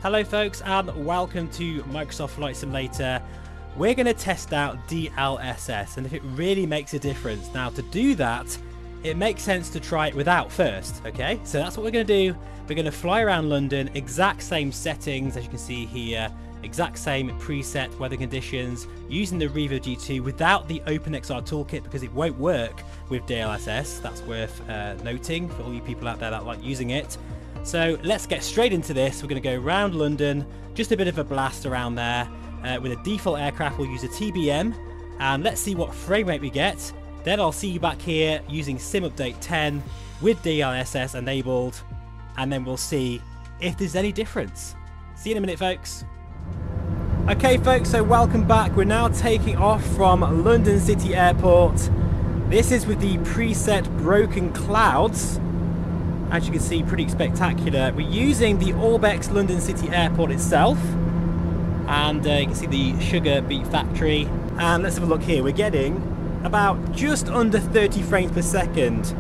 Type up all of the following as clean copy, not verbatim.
Hello folks and welcome to Microsoft Flight Simulator. We're going to test out Dlss and if it really makes a difference. Now to do that, it makes sense to try it without first, okay? So that's what we're going to do. We're going to fly around London, exact same settings as you can see here, exact same preset weather conditions, using the Reverb G2 without the OpenXR toolkit because it won't work with Dlss. That's worth noting for all you people out there that like using it. So let's get straight into this. We're going to go around London, just a bit of a blast around there. With a default aircraft, we'll use a TBM, and let's see what frame rate we get. Then I'll see you back here using Sim Update 10 with Dlss enabled, and then we'll see if there's any difference. See you in a minute, folks. Okay, folks, so welcome back. We're now taking off from London City Airport. This is with the preset Broken Clouds. As you can see, pretty spectacular. We're using the Orbex London City Airport itself, and you can see the Sugar Beet Factory. And let's have a look here. We're getting about just under 30 frames per second.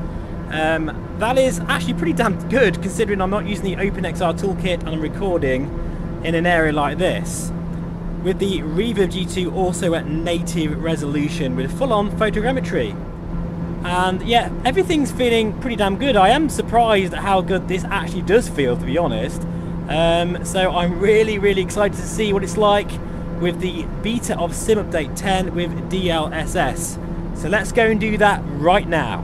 That is actually pretty damn good considering I'm not using the OpenXR toolkit and I'm recording in an area like this. With the Reverb G2 also at native resolution with full-on photogrammetry. And yeah, everything's feeling pretty damn good. I am surprised at how good this actually does feel, to be honest. So I'm really excited to see what it's like with the beta of Sim Update 10 with Dlss. So let's go and do that right now.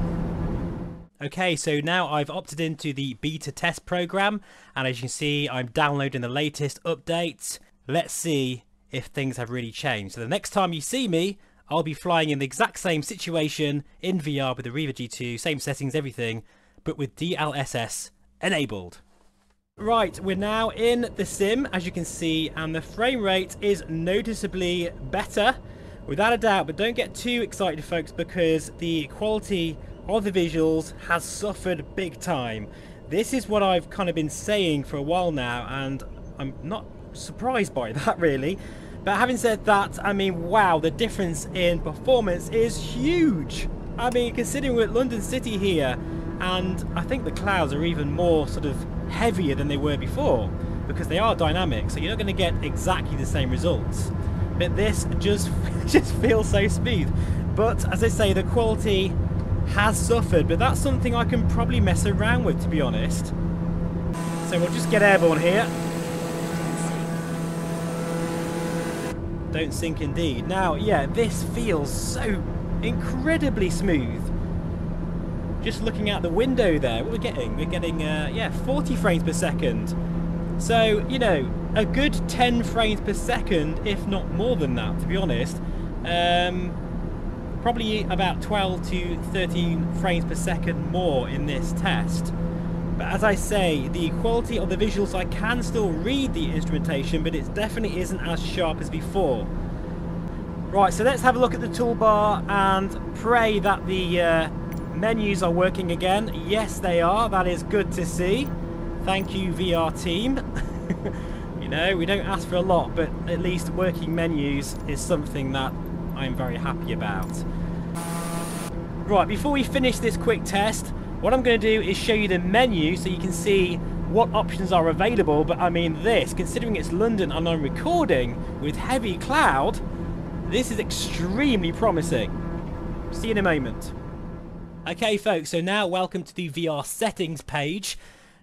Okay, so now I've opted into the beta test program, and as you can see, I'm downloading the latest updates. Let's see if things have really changed. So the next time you see me, I'll be flying in the exact same situation in VR with the Reverb G2, same settings, everything, but with Dlss enabled. Right, we're now in the sim, as you can see, and the frame rate is noticeably better, without a doubt, but don't get too excited, folks, because the quality of the visuals has suffered big time. This is what I've kind of been saying for a while now, and I'm not surprised by that, really. But having said that, I mean, wow, the difference in performance is huge. I mean, considering we're at London City here, and I think the clouds are even more sort of heavier than they were before, because they are dynamic, so you're not going to get exactly the same results. But this just feels so smooth. But as I say, the quality has suffered, but that's something I can probably mess around with, to be honest. So we'll just get airborne here. Don't sink indeed. Now, yeah, this feels so incredibly smooth. Just looking out the window there, what we're getting? We're getting, yeah, 40 frames per second. So, you know, a good 10 frames per second, if not more than that, to be honest. Probably about 12 to 13 frames per second more in this test. But as I say, the quality of the visuals, I can still read the instrumentation, but it definitely isn't as sharp as before. Right, so let's have a look at the toolbar and pray that the menus are working again. Yes, they are. That is good to see. Thank you, VR team. You know, we don't ask for a lot, but at least working menus is something that I'm very happy about. Right, before we finish this quick test, what I'm going to do is show you the menu so you can see what options are available. But I mean, this, considering it's London and I'm recording with heavy cloud, this is extremely promising. See you in a moment. Okay, folks, so now welcome to the VR settings page.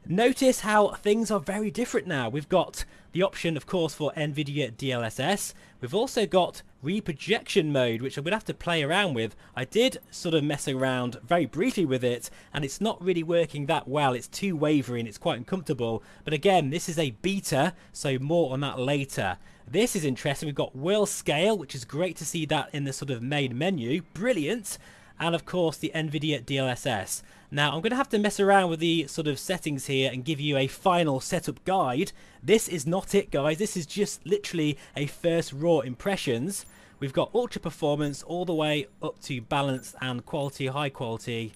Notice how things are very different now. We've got the option, of course, for NVIDIA Dlss. We've also got reprojection mode, which I'm going to have to play around with. I did sort of mess around very briefly with it, and it's not really working that well. It's too wavery and it's quite uncomfortable. But again, this is a beta, so more on that later. This is interesting. We've got world scale, which is great to see that in the sort of main menu. Brilliant. And of course the NVIDIA Dlss. Now I'm going to have to mess around with the sort of settings here and give you a final setup guide. This is not it, guys. This is just literally a first raw impressions. We've got ultra performance all the way up to balanced and quality, high quality.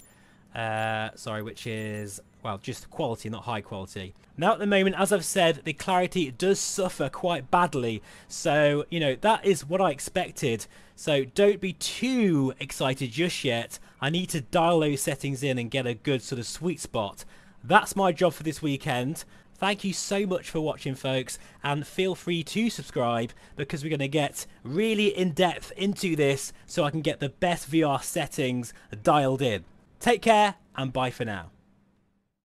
Sorry, which is, well, just quality, not high quality. Now at the moment, as I've said, the clarity does suffer quite badly. So, you know, that is what I expected. So don't be too excited just yet. I need to dial those settings in and get a good sort of sweet spot. That's my job for this weekend. Thank you so much for watching, folks, and feel free to subscribe because we're going to get really in depth into this so I can get the best VR settings dialed in. Take care and bye for now.